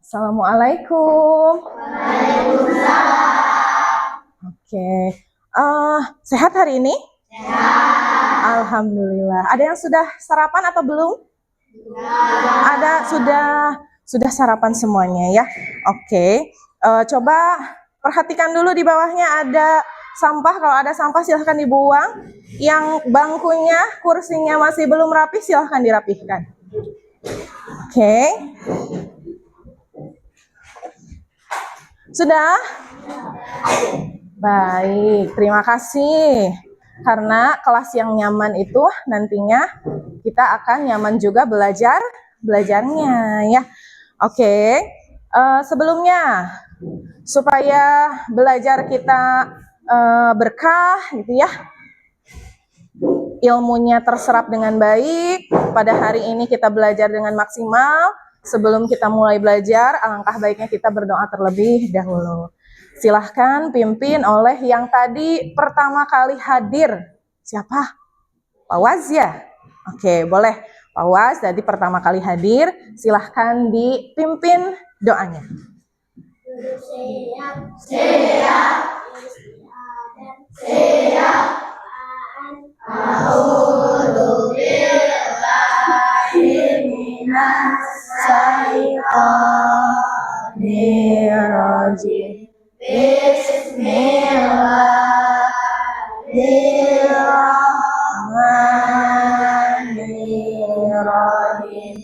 Assalamualaikum. Oke, sehat hari ini? Sehat. Alhamdulillah. Ada yang sudah sarapan atau belum? Ada, sudah sarapan semuanya ya. Oke, coba perhatikan dulu di bawahnya ada sampah. Kalau ada sampah silahkan dibuang. Yang bangkunya, kursinya masih belum rapi, silahkan dirapihkan. Oke. Sudah? Baik, terima kasih. Karena kelas yang nyaman itu nantinya kita akan nyaman juga belajarnya ya. Oke, sebelumnya supaya belajar kita berkah gitu ya, ilmunya terserap dengan baik. Pada hari ini kita belajar dengan maksimal. Sebelum kita mulai belajar, alangkah baiknya kita berdoa terlebih dahulu. Silahkan pimpin oleh yang tadi pertama kali hadir. Siapa? Pak Waz ya? Oke, boleh. Pak Waz tadi pertama kali hadir. Silahkan dipimpin doanya. Siap. Bismillahirrahmanirrahim.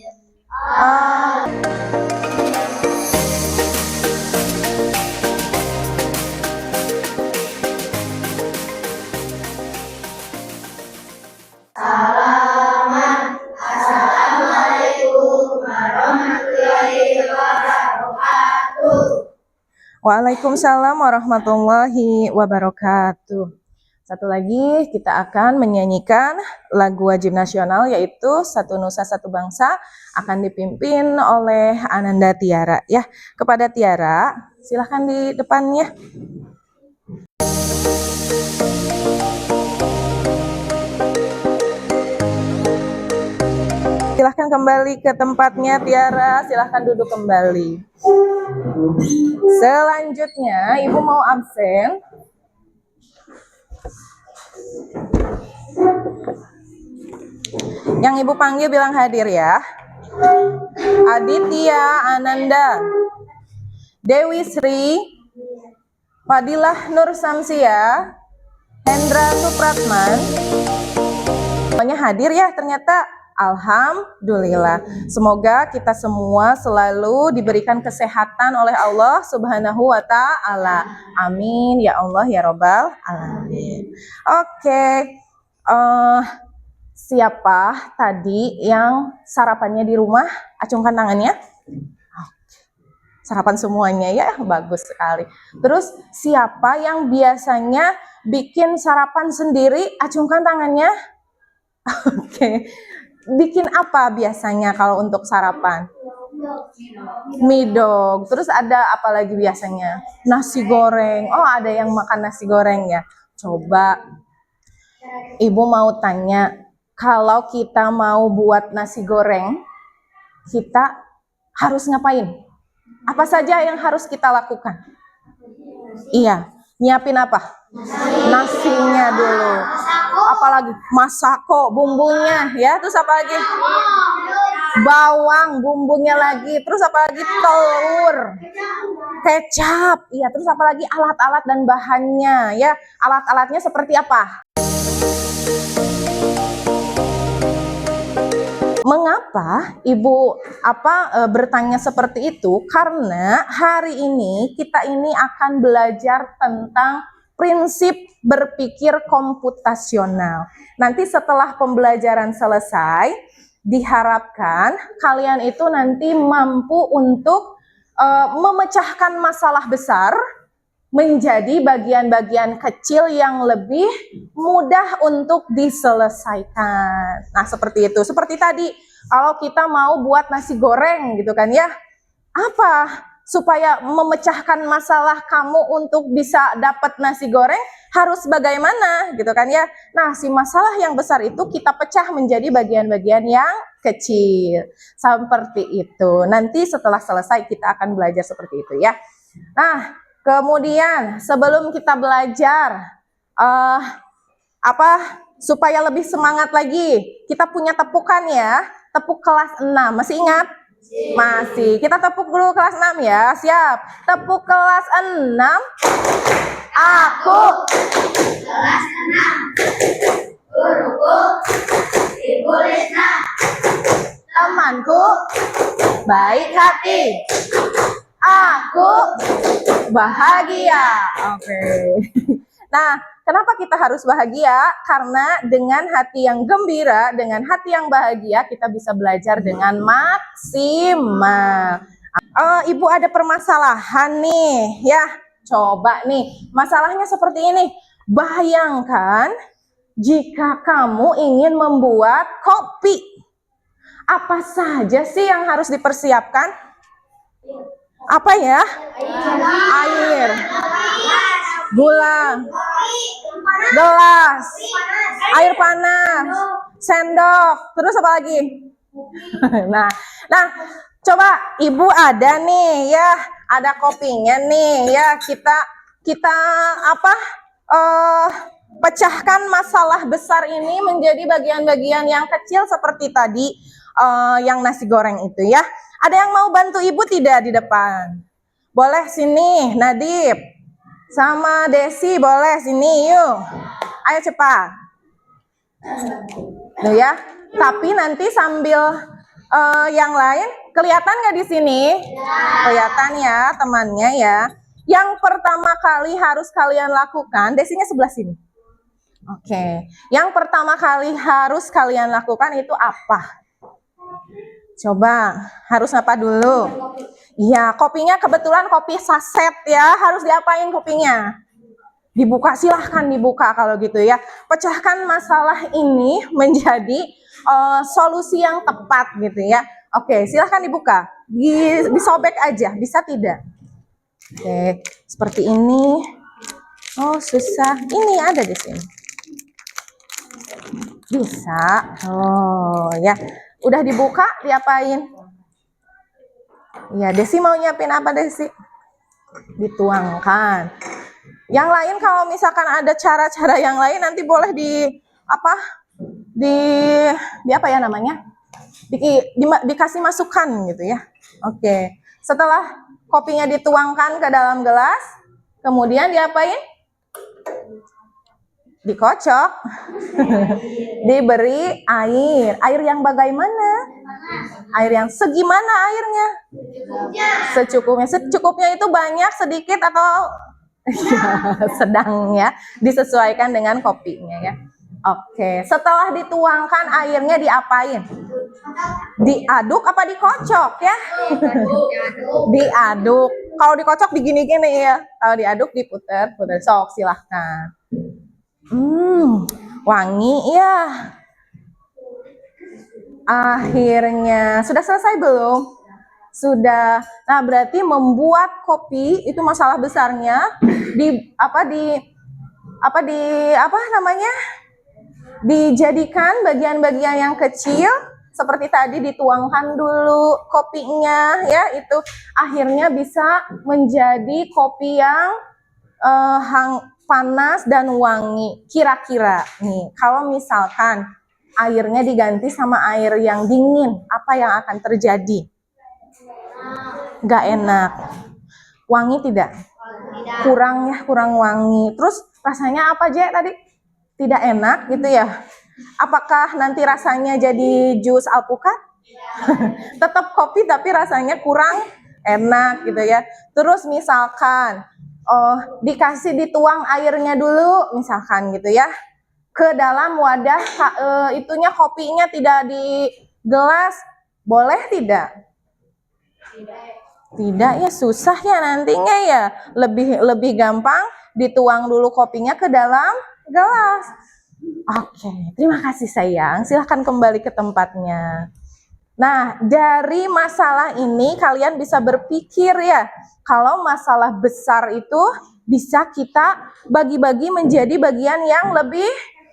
Waalaikumsalam warahmatullahi wabarakatuh. Satu lagi kita akan menyanyikan lagu wajib nasional yaitu Satu Nusa Satu Bangsa, akan dipimpin oleh Ananda Tiara ya. Kepada Tiara, silahkan di depannya. Silahkan kembali ke tempatnya Tiara, silahkan duduk kembali. Selanjutnya, Ibu mau absen. Yang Ibu panggil bilang hadir ya. Aditya Ananda, Dewi Sri, Fadilah Nur Samsia, Hendra Supratman. Semuanya hadir ya ternyata. Alhamdulillah. Semoga kita semua selalu diberikan kesehatan oleh Allah Subhanahu wa Ta'ala. Amin ya Allah ya Robbal alamin. Oke. Siapa tadi yang sarapannya di rumah? Acungkan tangannya. Sarapan semuanya ya, bagus sekali. Terus siapa yang biasanya bikin sarapan sendiri? Acungkan tangannya. Oke. Bikin apa biasanya kalau untuk sarapan? Midog. Terus ada apa lagi biasanya? Nasi goreng. Oh, ada yang makan nasi goreng ya. Coba Ibu mau tanya, kalau kita mau buat nasi goreng, kita harus ngapain? Apa saja yang harus kita lakukan? Iya, nyiapin apa? Nasinya dulu. Apalagi masako bumbunya ya, terus apa lagi? Bawang bumbunya lagi, terus apa lagi? Telur, kecap, iya, terus apa lagi? Alat-alat dan bahannya ya. Alat-alatnya seperti apa? Mengapa Ibu bertanya seperti itu? Karena hari ini kita ini akan belajar tentang prinsip berpikir komputasional. Nanti setelah pembelajaran selesai, diharapkan kalian itu nanti mampu untuk memecahkan masalah besar menjadi bagian-bagian kecil yang lebih mudah untuk diselesaikan. Nah, seperti itu. Seperti tadi, kalau kita mau buat nasi goreng gitu kan ya, apa supaya memecahkan masalah kamu untuk bisa dapat nasi goreng? harus bagaimana gitu kan ya. Nah, si masalah yang besar itu kita pecah menjadi bagian-bagian yang kecil. Seperti itu. Nanti setelah selesai kita akan belajar seperti itu ya. Nah, kemudian sebelum kita belajar supaya lebih semangat lagi, kita punya tepukan ya. Tepuk kelas 6. Masih ingat? Masih. Kita tepuk dulu kelas 6 ya. Siap. Tepuk kelas 6. Aku kelas 6. Guruku Ibu Lisna. Temanku baik hati. Aku bahagia. Oke. Nah, kenapa kita harus bahagia? Karena dengan hati yang gembira, dengan hati yang bahagia, kita bisa belajar dengan maksimal. Ibu ada permasalahan nih, ya. Coba nih, masalahnya seperti ini. Bayangkan jika kamu ingin membuat kopi. Apa saja sih yang harus dipersiapkan? Apa ya? Air. Gula, gelas, air panas, sendok, terus apa lagi? Nah, coba ibu ada nih ya, ada kopinya nih ya. Kita pecahkan masalah besar ini menjadi bagian-bagian yang kecil seperti tadi yang nasi goreng itu ya. Ada yang mau bantu ibu tidak di depan? Boleh sini, Nadib. Sama Desi boleh sini yuk. Ayo cepat. Tuh ya. Tapi nanti sambil yang lain kelihatan nggak di sini? Kelihatan ya temannya ya. Yang pertama kali harus kalian lakukan, Desinya sebelah sini. Oke. Yang pertama kali harus kalian lakukan itu apa? Coba, harus apa dulu? Iya, kopinya kebetulan kopi saset ya. Harus diapain kopinya? Dibuka, silahkan dibuka kalau gitu ya. Pecahkan masalah ini menjadi solusi yang tepat gitu ya. Oke, silahkan dibuka. Disobek aja, bisa tidak? Oke, seperti ini. Oh, susah. Ini ada di sini. Bisa. Oh, ya. Udah dibuka, diapain? Ya, Desi mau nyiapin apa, Desi? Dituangkan. Yang lain kalau misalkan ada cara-cara yang lain nanti boleh di apa ya namanya? Dikasih masukan gitu ya. Oke. Setelah kopinya dituangkan ke dalam gelas, kemudian diapain? Dikocok. Diberi air. Air yang bagaimana? Air yang segimana airnya? Secukupnya. Secukupnya itu banyak, sedikit, atau sedang ya, disesuaikan dengan kopinya ya. Oke, setelah dituangkan airnya diapain? Diaduk apa dikocok ya? Diaduk. Kalau dikocok digini-gini ya. Kalau diaduk diputer. Sok, silahkan. Wangi ya. Akhirnya sudah selesai belum? Sudah. Nah, berarti membuat kopi itu masalah besarnya dijadikan bagian-bagian yang kecil seperti tadi, dituangkan dulu kopinya ya, itu akhirnya bisa menjadi kopi yang panas dan wangi. Kira-kira nih, kalau misalkan airnya diganti sama air yang dingin, apa yang akan terjadi? Gak enak. Wangi tidak? Kurang ya, kurang wangi. Terus rasanya apa aja tadi? Tidak enak gitu ya. Apakah nanti rasanya jadi jus alpukat? Tetap kopi tapi rasanya kurang enak gitu ya. Terus misalkan dituang airnya dulu misalkan gitu ya, ke dalam wadah itunya, kopinya tidak di gelas, boleh tidak? Tidak ya, susah ya nantinya ya. Lebih gampang dituang dulu kopinya ke dalam gelas. Oke, terima kasih sayang. Silahkan kembali ke tempatnya. Nah, dari masalah ini kalian bisa berpikir ya, kalau masalah besar itu bisa kita bagi-bagi menjadi bagian yang lebih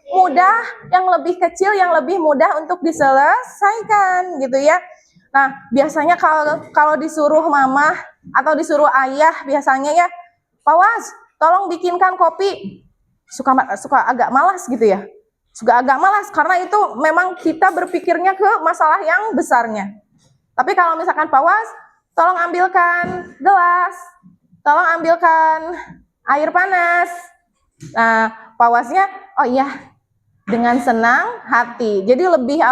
mudah, yang lebih kecil, yang lebih mudah untuk diselesaikan gitu ya. Nah, biasanya kalau disuruh mama atau disuruh ayah biasanya ya, "Pawas, tolong bikinkan kopi." Suka agak malas gitu ya. Suka agak malas karena itu memang kita berpikirnya ke masalah yang besarnya. Tapi kalau misalkan Pawas, tolong ambilkan gelas, tolong ambilkan air panas. Nah, Pawasnya, "Oh iya," dengan senang hati. Jadi lebih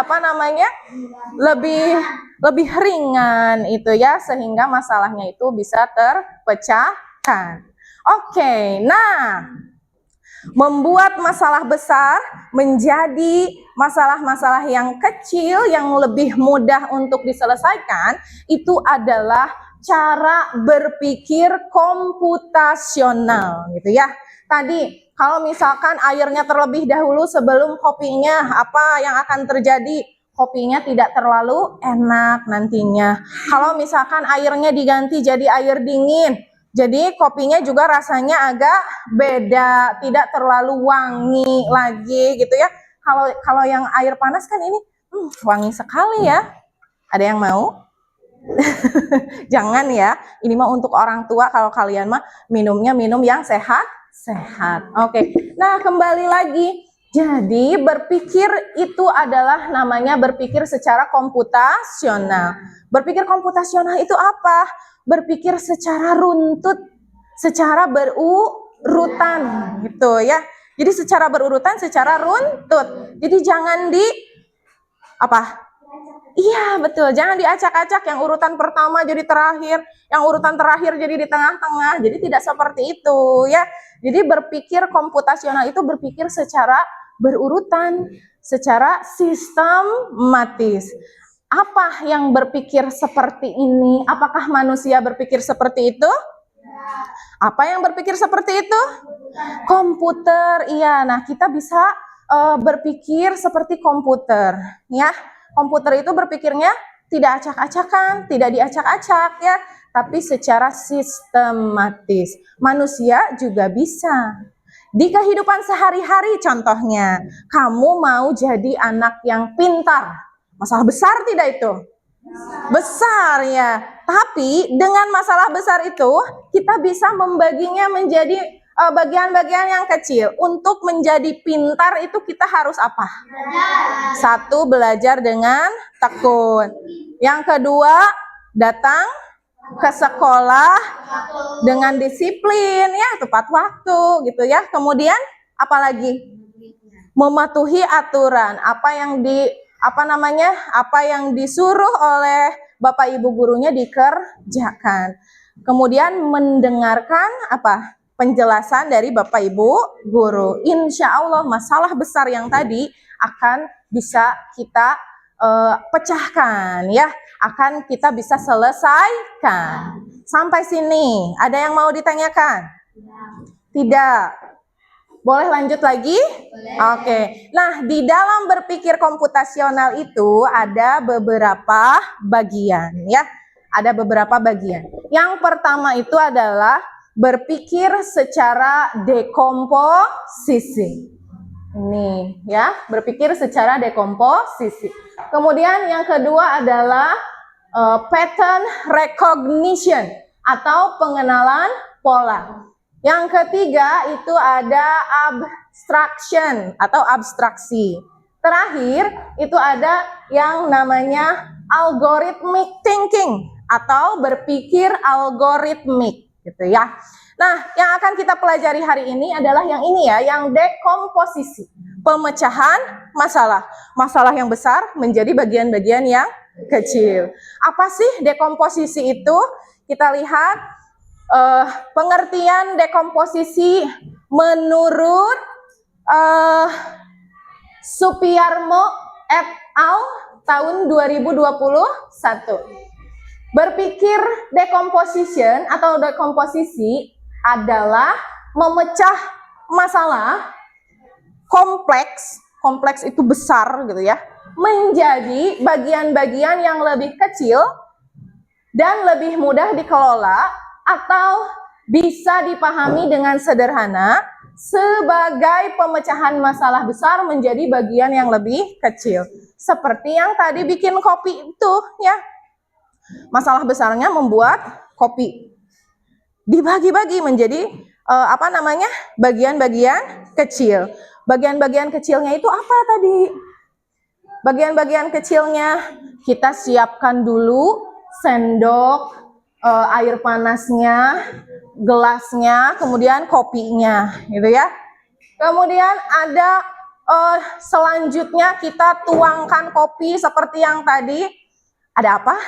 lebih ringan itu ya, sehingga masalahnya itu bisa terpecahkan. Oke, nah, membuat masalah besar menjadi masalah-masalah yang kecil yang lebih mudah untuk diselesaikan itu adalah cara berpikir komputasional gitu ya. Tadi kalau misalkan airnya terlebih dahulu sebelum kopinya, apa yang akan terjadi? Kopinya tidak terlalu enak nantinya. Kalau misalkan airnya diganti jadi air dingin, jadi kopinya juga rasanya agak beda, tidak terlalu wangi lagi gitu ya. Kalau yang air panas kan ini wangi sekali ya. Ada yang mau? Jangan ya. Ini mah untuk orang tua, kalau kalian mah minumnya minum yang sehat. Oke. Nah, kembali lagi. Jadi berpikir itu adalah namanya berpikir secara komputasional. Berpikir komputasional itu apa? Berpikir secara runtut, secara berurutan gitu ya. Jadi secara berurutan, secara runtut. Jadi jangan apa? Iya betul, jangan diacak-acak, yang urutan pertama jadi terakhir, yang urutan terakhir jadi di tengah-tengah. Jadi tidak seperti itu ya. Jadi berpikir komputasional itu berpikir secara berurutan, secara sistematis. Apa yang berpikir seperti ini? Apakah manusia berpikir seperti itu? Apa yang berpikir seperti itu? Komputer, iya. Nah, kita bisa berpikir seperti komputer, ya. Komputer itu berpikirnya tidak acak-acakan, tidak diacak-acak, ya, tapi secara sistematis. Manusia juga bisa. Di kehidupan sehari-hari contohnya, kamu mau jadi anak yang pintar. Masalah besar tidak itu? Besar ya. Tapi dengan masalah besar itu, kita bisa membaginya menjadi bagian-bagian yang kecil. Untuk menjadi pintar itu kita harus apa? Satu, belajar dengan tekun. Yang kedua, datang ke sekolah dengan disiplin ya, tepat waktu gitu ya. Kemudian apalagi? Mematuhi aturan, apa yang disuruh oleh Bapak Ibu gurunya dikerjakan. Kemudian mendengarkan penjelasan dari Bapak Ibu guru. Insya Allah masalah besar yang tadi akan bisa kita pecahkan ya, akan kita bisa selesaikan. Sampai sini ada yang mau ditanyakan? Tidak. Boleh lanjut lagi? Oke. Nah, di dalam berpikir komputasional itu ada beberapa bagian ya. Ada beberapa bagian. Yang pertama itu adalah berpikir secara dekomposisi. Ini ya, berpikir secara dekomposisi. Kemudian yang kedua adalah pattern recognition atau pengenalan pola. Yang ketiga itu ada abstraction atau abstraksi. Terakhir itu ada yang namanya algorithmic thinking atau berpikir algoritmik gitu ya. Nah, yang akan kita pelajari hari ini adalah yang ini ya, yang dekomposisi. Pemecahan masalah. Masalah yang besar menjadi bagian-bagian yang kecil. Apa sih dekomposisi itu? Kita lihat pengertian dekomposisi menurut Supiarmo et al. Tahun 2021. Berpikir decomposition atau dekomposisi adalah memecah masalah kompleks itu besar gitu ya, menjadi bagian-bagian yang lebih kecil dan lebih mudah dikelola atau bisa dipahami dengan sederhana sebagai pemecahan masalah besar menjadi bagian yang lebih kecil. Seperti yang tadi bikin kopi itu ya. Masalah besarnya membuat kopi. Dibagi-bagi menjadi bagian-bagian kecil. Bagian-bagian kecilnya itu apa tadi? Bagian-bagian kecilnya kita siapkan dulu sendok, air panasnya, gelasnya, kemudian kopinya, gitu ya. Kemudian ada selanjutnya kita tuangkan kopi seperti yang tadi. Ada apa?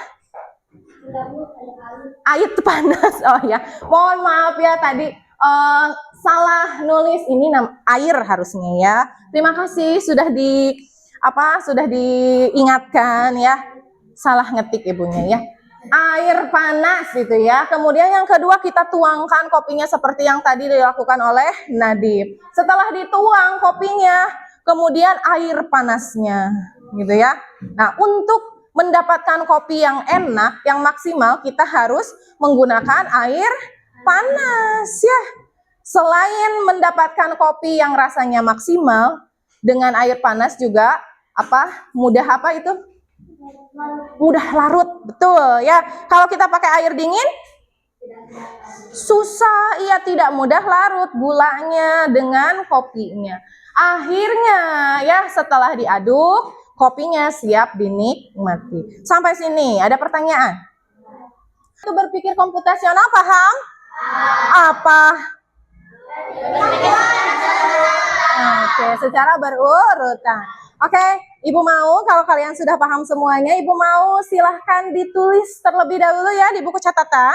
Air panas. Oh ya, mohon maaf ya tadi salah nulis ini air harusnya ya. Terima kasih sudah diingatkan ya. Salah ngetik ibunya ya. Air panas itu ya. Kemudian yang kedua kita tuangkan kopinya seperti yang tadi dilakukan oleh Nadib. Setelah dituang kopinya, kemudian air panasnya gitu ya. Nah, untuk mendapatkan kopi yang enak, yang maksimal, kita harus menggunakan air panas ya. Selain mendapatkan kopi yang rasanya maksimal, dengan air panas juga mudah larut, betul ya. Kalau kita pakai air dingin, susah, ia tidak mudah larut gulanya dengan kopinya. Akhirnya ya setelah diaduk, kopinya siap dinikmati. Sampai sini ada pertanyaan? Itu berpikir komputasional paham? Apa? Oke, secara berurutan. Oke, Ibu mau kalau kalian sudah paham semuanya, Ibu mau silahkan ditulis terlebih dahulu ya di buku catatan.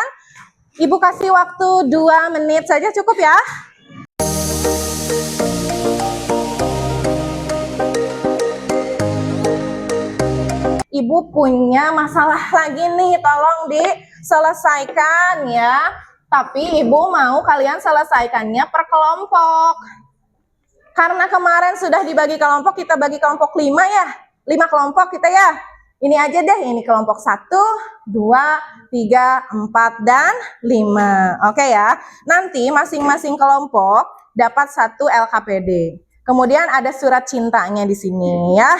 Ibu kasih waktu 2 menit saja cukup ya. Ibu punya masalah lagi nih, tolong diselesaikan ya. Tapi Ibu mau kalian selesaikannya per kelompok. Karena kemarin sudah dibagi kelompok, kita bagi kelompok 5 ya. 5 kelompok kita ya. Ini aja deh, ini kelompok 1, 2, 3, 4, dan 5. Oke ya. Nanti masing-masing kelompok dapat 1 LKPD. Kemudian ada surat cintanya di sini ya.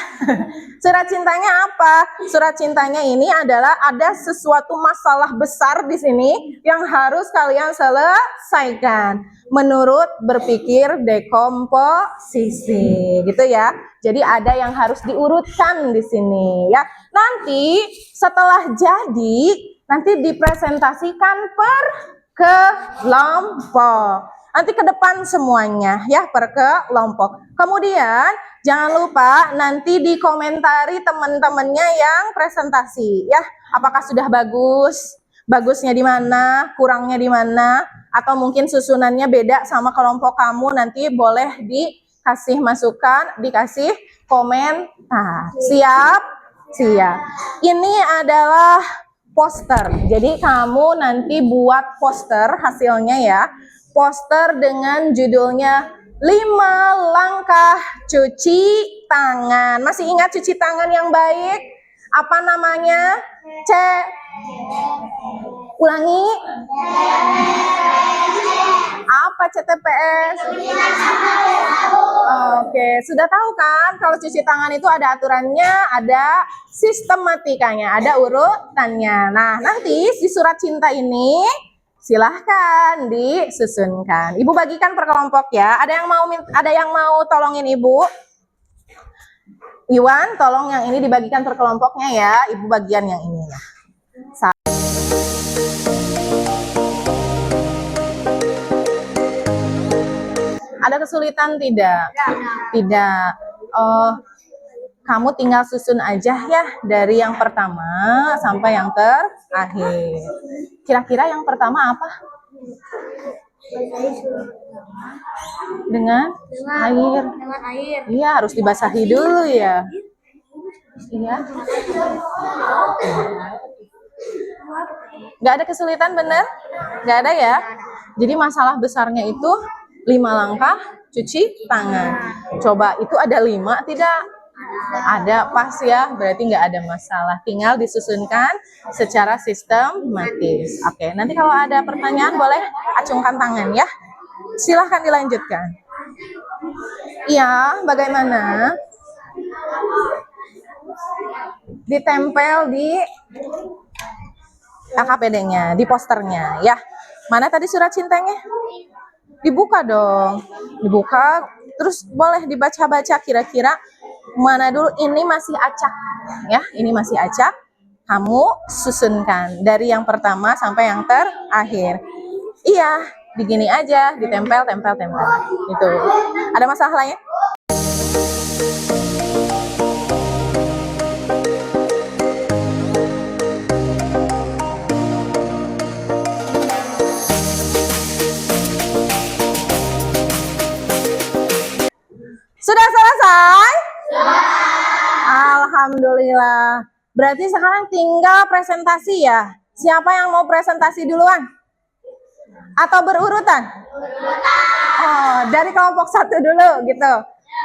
Surat cintanya apa? Surat cintanya ini adalah ada sesuatu masalah besar di sini yang harus kalian selesaikan menurut berpikir dekomposisi, gitu ya. Jadi ada yang harus diurutkan di sini ya. Nanti setelah jadi, nanti dipresentasikan per kelompok. Nanti ke depan semuanya ya, per kelompok. Kemudian jangan lupa nanti dikomentari teman-temannya yang presentasi ya. Apakah sudah bagus? Bagusnya di mana? Kurangnya di mana? Atau mungkin susunannya beda sama kelompok kamu, nanti boleh dikasih masukan, dikasih komentar. Siap? Siap. Ini adalah poster. Jadi kamu nanti buat poster hasilnya ya. Poster dengan judulnya 5 langkah cuci tangan. Masih ingat cuci tangan yang baik? Apa namanya? Ulangi. Apa CTPS? Oke, sudah tahu kan kalau cuci tangan itu ada aturannya, ada sistematikanya, ada urutannya. Nah, nanti di surat cinta ini silahkan disusunkan. Ibu bagikan per kelompok ya. Ada yang mau tolongin Ibu? Iwan, tolong yang ini dibagikan per kelompoknya ya. Ibu bagian yang ini ya. Ada kesulitan tidak? Tidak. Kamu tinggal susun aja ya dari yang pertama sampai yang terakhir. Kira-kira yang pertama apa? Dengan air. Iya, harus dibasahi dulu ya. Iya. Nggak ada kesulitan bener? Nggak ada ya? Jadi masalah besarnya itu 5 langkah cuci tangan. Coba itu ada 5 tidak? Ada, pas ya, berarti nggak ada masalah. Tinggal disusunkan secara sistematis. Oke, nanti kalau ada pertanyaan boleh acungkan tangan ya. Silahkan dilanjutkan. Iya, bagaimana? Ditempel di KKPD-nya, di posternya ya. Mana tadi surat cintanya? Dibuka dong. Dibuka, terus boleh dibaca-baca kira-kira mana dulu. Ini masih acak ya, ini masih acak. Kamu susunkan dari yang pertama sampai yang terakhir. Iya, begini aja, ditempel, tempel, tempel. Itu. Ada masalah lain? Sudah selesai? Sudah. Alhamdulillah. Berarti sekarang tinggal presentasi ya. Siapa yang mau presentasi duluan? Atau berurutan? Oh, dari kelompok 1 dulu gitu.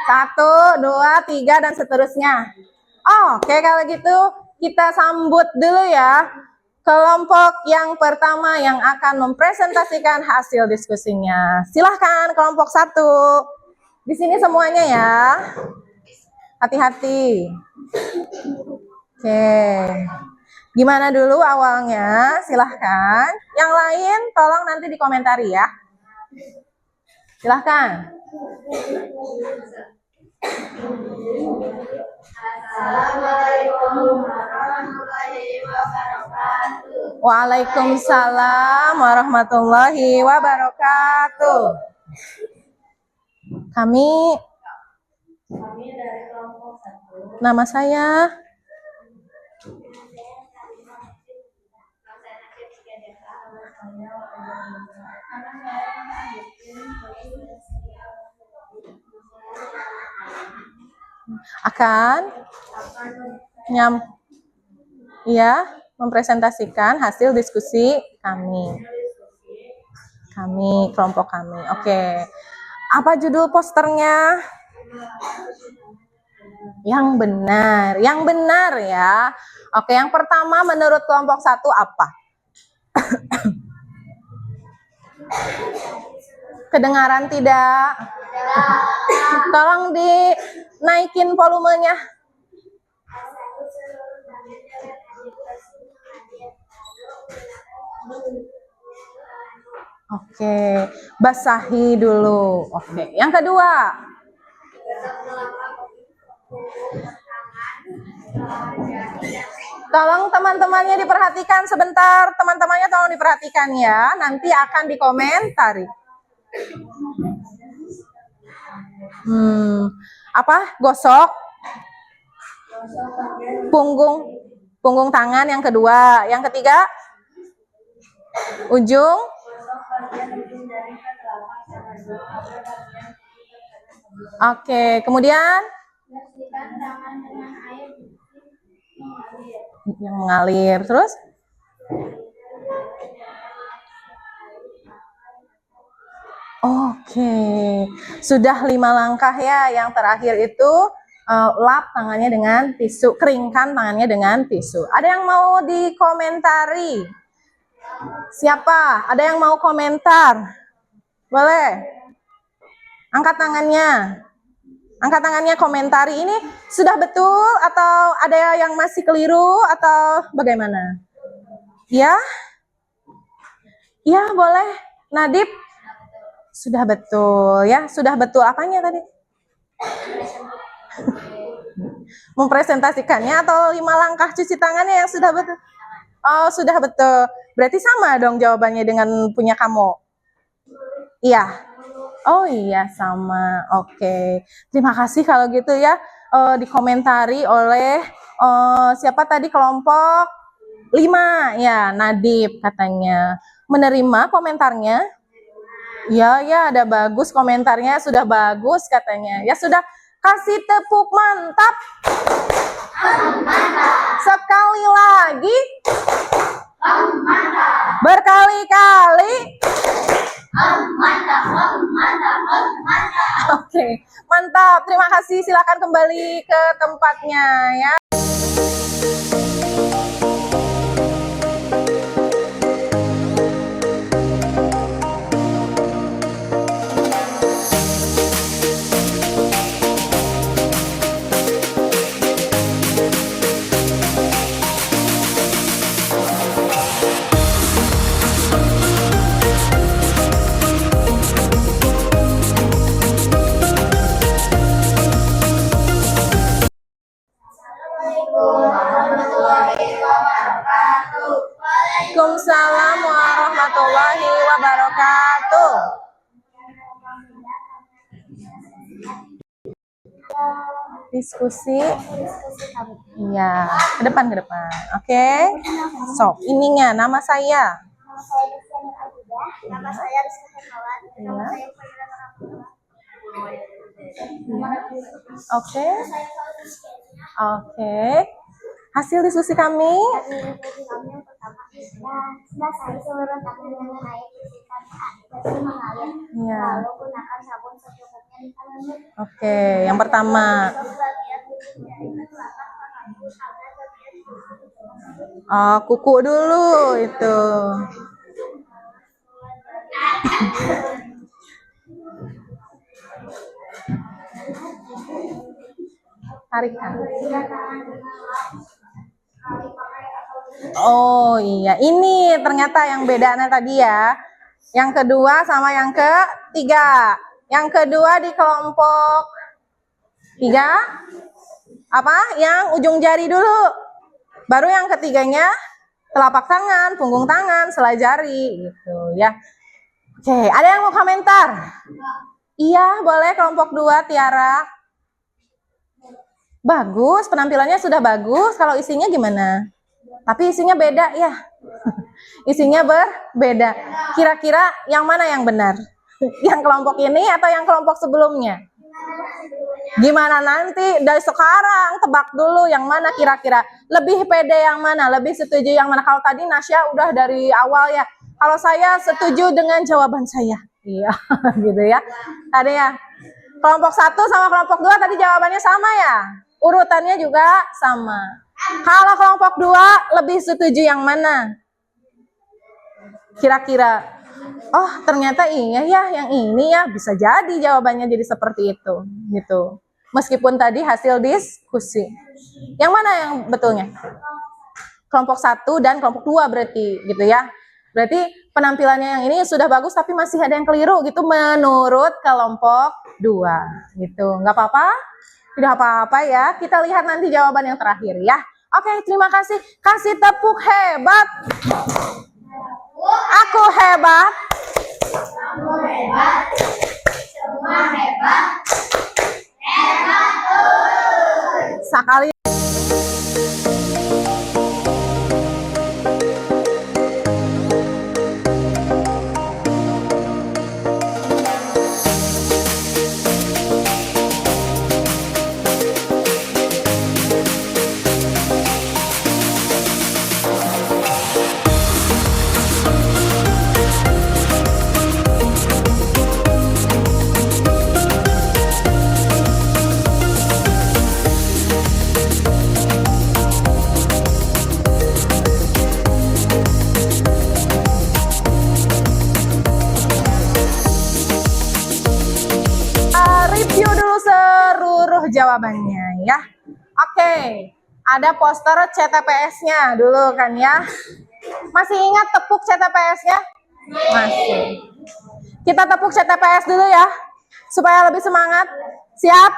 1, 2, 3 dan seterusnya. Oke, kalau gitu kita sambut dulu ya kelompok yang pertama yang akan mempresentasikan hasil diskusinya. Silahkan kelompok 1. Di sini semuanya ya. Hati-hati. Oke. Gimana dulu awalnya? Silahkan. Yang lain tolong nanti dikomentari ya. Silahkan. Assalamualaikum warahmatullahi wabarakatuh. Waalaikumsalam warahmatullahi wabarakatuh. Kami dari kelompok 1. Nama saya akan mempresentasikan hasil diskusi kami kelompok kami. Oke. Apa judul posternya? Yang benar ya. Oke, yang pertama menurut kelompok 1 apa? Kedengaran tidak? Tolong dinaikin volumenya. Oke, basahi dulu. Oke, yang kedua. Tolong teman-temannya diperhatikan sebentar. Teman-temannya tolong diperhatikan ya. Nanti akan dikomentari. Apa? Gosok punggung tangan yang kedua. Yang ketiga? Ujung. Oke, kemudian yang mengalir. Terus? Oke, sudah 5 langkah ya. Yang terakhir itu lap tangannya dengan tisu, keringkan tangannya dengan tisu. Ada yang mau dikomentari? Siapa? Ada yang mau komentar? Boleh? Angkat tangannya. Angkat tangannya, komentari ini sudah betul atau ada yang masih keliru atau bagaimana? Ya? Ya, boleh. Nadib? Sudah betul ya. Sudah betul apanya tadi? Mempresentasikannya atau 5 langkah cuci tangannya yang sudah betul? Oh, sudah betul. Berarti sama dong jawabannya dengan punya kamu? Iya. Oh iya, sama. Oke. Terima kasih kalau gitu ya. Dikomentari oleh siapa tadi, kelompok 5 ya, Nadib katanya. Menerima komentarnya? Ya, ada bagus komentarnya, sudah bagus katanya. Ya sudah, kasih tepuk mantap. Sekali lagi. Berkali-kali. Oke, mantap. Terima kasih. Silakan kembali ke tempatnya ya. Waalaikumsalam warahmatullahi wabarakatuh. Diskusi. Iya, ke depan. Oke. So, ininya nama saya. Nama saya Rizka Hermawan. Nama saya Fadila Rahmatullah. Oke. Oke. Hasil diskusi kami. Kami yang pertama, basahi seluruh tangan dengan air bersihkan bersih mengalir. Iya. Lalu gunakan sabun secukupnya di tanganmu. Oke, yang pertama. Bagian ujung jari ke belakang tanganmu sampai bagian kuku. Oh, kuku dulu itu. Tarikan. Oh iya, ini ternyata yang bedanya tadi ya. Yang kedua sama yang ketiga. Yang kedua di kelompok 3 apa? Yang ujung jari dulu. Baru yang ketiganya telapak tangan, punggung tangan, selai jari gitu ya. Oke, ada yang mau komentar? Iya, boleh kelompok 2 Tiara. Bagus, penampilannya sudah bagus. Kalau isinya gimana? Tapi isinya beda ya. Isinya berbeda. Kira-kira yang mana yang benar? Yang kelompok ini atau yang kelompok sebelumnya? Gimana nanti? Dari sekarang tebak dulu yang mana kira-kira. Lebih pede yang mana? Lebih setuju yang mana? Kalau tadi Nasya udah dari awal ya. Kalau saya setuju dengan jawaban saya. Iya, gitu ya. Tadi ya. Kelompok 1 sama kelompok 2 tadi jawabannya sama ya? Urutannya juga sama. Kalau kelompok 2 lebih setuju yang mana? Kira-kira. Oh, ternyata iya ya, yang ini ya. Bisa jadi jawabannya jadi seperti itu, gitu. Meskipun tadi hasil diskusi. Yang mana yang betulnya? Kelompok 1 dan kelompok 2 berarti, gitu ya. Berarti penampilannya yang ini sudah bagus tapi masih ada yang keliru gitu menurut kelompok 2, gitu. Nggak apa-apa? Tidak apa-apa ya. Kita lihat nanti jawaban yang terakhir ya. Oke, terima kasih. Kasih tepuk hebat. Aku hebat. Kamu hebat. Semua hebat. Hebat. Sekali. Review dulu seluruh jawabannya ya. Oke, ada poster CTPS-nya dulu kan ya. Masih ingat tepuk CTPS-nya? Masih. Kita tepuk CTPS dulu ya, supaya lebih semangat. Siap?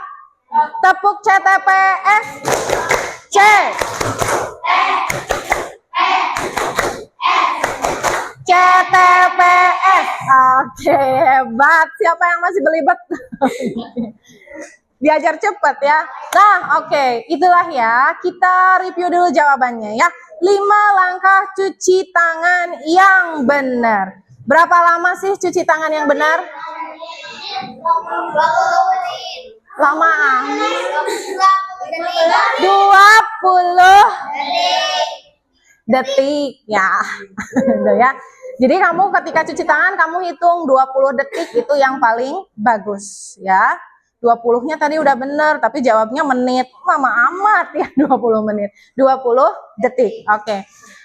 Tepuk CTPS. C. CTPS. Oke, hebat. Siapa yang masih belibet? Diajar cepet ya. Nah, oke. Itulah ya. Kita review dulu jawabannya ya. 5 langkah cuci tangan yang benar. Berapa lama sih cuci tangan yang benar? Lama. 20 detik ya. Ya. Jadi kamu ketika cuci tangan kamu hitung 20 detik itu yang paling bagus ya. 20-nya tadi udah bener tapi jawabnya menit. Lama amat ya 20 menit. 20 detik. Oke.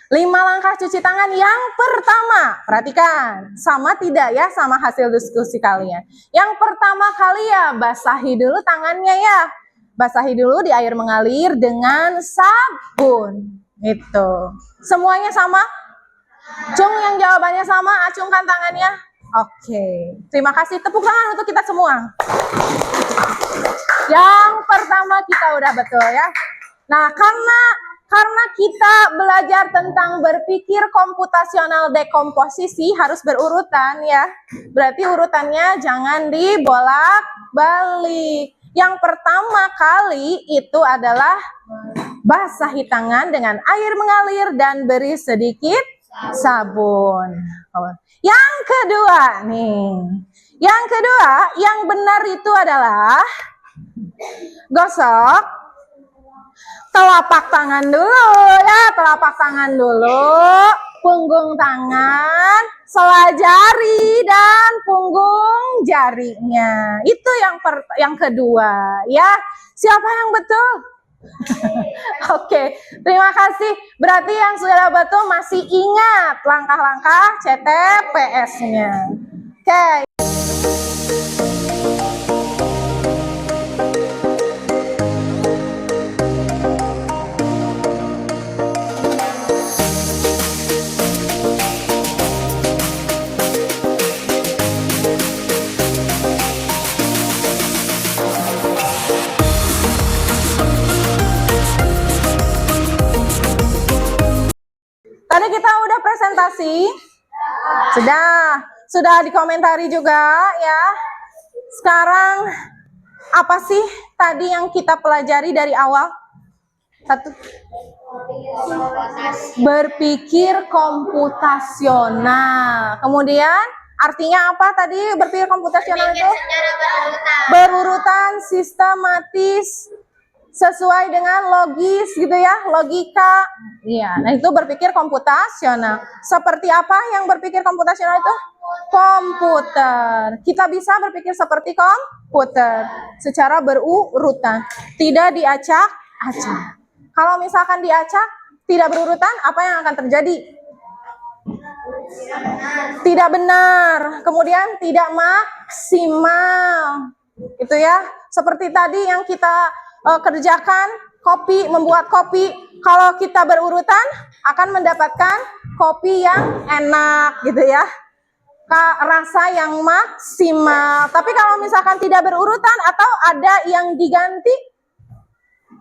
5 langkah cuci tangan yang pertama. Perhatikan, sama tidak ya sama hasil diskusi kalian. Yang pertama kali ya basahi dulu tangannya ya. Basahi dulu di air mengalir dengan sabun. Itu. Semuanya sama? Cung yang jawabannya sama, acungkan tangannya. Oke, terima kasih. Tepuk tangan untuk kita semua. Yang pertama kita udah betul ya. Nah, karena kita belajar tentang berpikir komputasional dekomposisi harus berurutan ya. Berarti urutannya jangan dibolak-balik. Yang pertama kali itu adalah basahi tangan dengan air mengalir dan beri sedikit sabun. Yang kedua nih. Yang kedua, yang benar itu adalah gosok telapak tangan dulu ya, telapak tangan dulu, punggung tangan, sela jari dan punggung jarinya. Itu yang kedua ya. Siapa yang betul? Oke, terima kasih. Berarti yang sudah betul masih ingat langkah-langkah CTPS-nya. Oke. Tadi kita udah presentasi, sudah dikomentari juga ya. Sekarang apa sih tadi yang kita pelajari dari awal? Satu, berpikir komputasional. Kemudian artinya apa tadi berpikir komputasional itu? Berurutan, sistematis, sesuai dengan logis gitu ya, logika. Iya, nah itu berpikir komputasional. Seperti apa yang berpikir komputasional itu? Komputer. Kita bisa berpikir seperti komputer secara berurutan, tidak diacak-acak. Kalau misalkan diacak, tidak berurutan, apa yang akan terjadi? Tidak benar. Kemudian tidak maksimal. Itu ya, seperti tadi yang kita kerjakan kopi, membuat kopi. Kalau kita berurutan akan mendapatkan kopi yang enak gitu ya, rasa yang maksimal. Tapi kalau misalkan tidak berurutan atau ada yang diganti,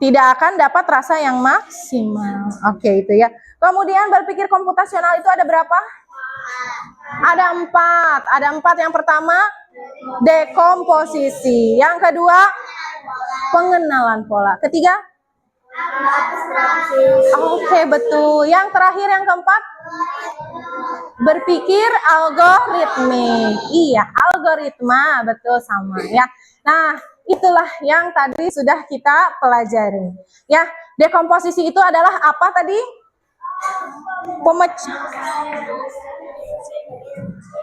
tidak akan dapat rasa yang maksimal. Oke, itu ya. Kemudian berpikir komputasional itu ada berapa? Ada 4. Ada 4. Yang pertama dekomposisi, yang kedua pengenalan pola, ketiga oke, betul. Yang terakhir, yang keempat, berpikir algoritmik. Iya, algoritma, betul, sama ya. Nah, itulah yang tadi sudah kita pelajari. Ya, dekomposisi itu adalah apa tadi? Pemecah.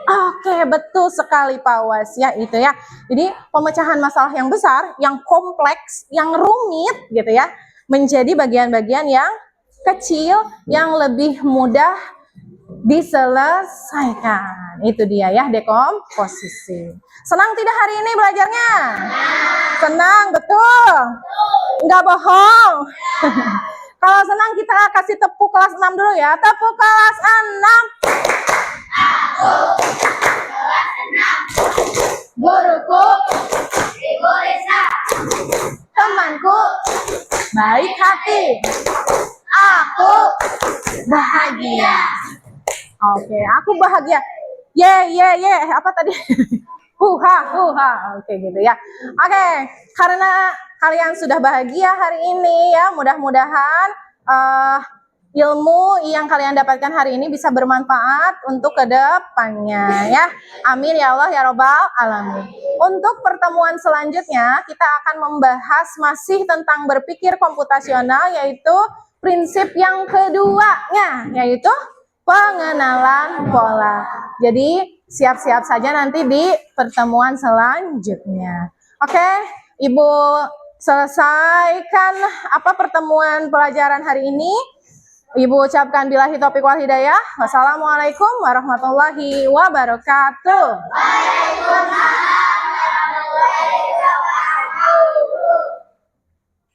Oke, betul sekali Pak Was ya, itu ya. Jadi pemecahan masalah yang besar, yang kompleks, yang rumit gitu ya, menjadi bagian-bagian yang kecil yang lebih mudah diselesaikan. Itu dia ya, dekomposisi. Senang tidak hari ini belajarnya? Senang, betul? Enggak bohong. Kalau senang kita kasih tepuk kelas 6 dulu ya. Tepuk kelas 6. Guruku Ibu Risa, temanku baik hati, aku bahagia. Oke, aku bahagia. Ye, apa tadi? Huha. Oke, gitu ya. Oke, karena kalian sudah bahagia hari ini ya, mudah-mudahan ilmu yang kalian dapatkan hari ini bisa bermanfaat untuk kedepannya ya. Amin ya Allah ya Robbal Alamin. Untuk pertemuan selanjutnya kita akan membahas masih tentang berpikir komputasional, yaitu prinsip yang keduanya, yaitu pengenalan pola. Jadi siap-siap saja nanti di pertemuan selanjutnya. Oke, Ibu selesaikan pertemuan pelajaran hari ini. Ibu ucapkan billahi taufiq wal hidayah. Wassalamualaikum warahmatullahi wabarakatuh. Waalaikumsalam.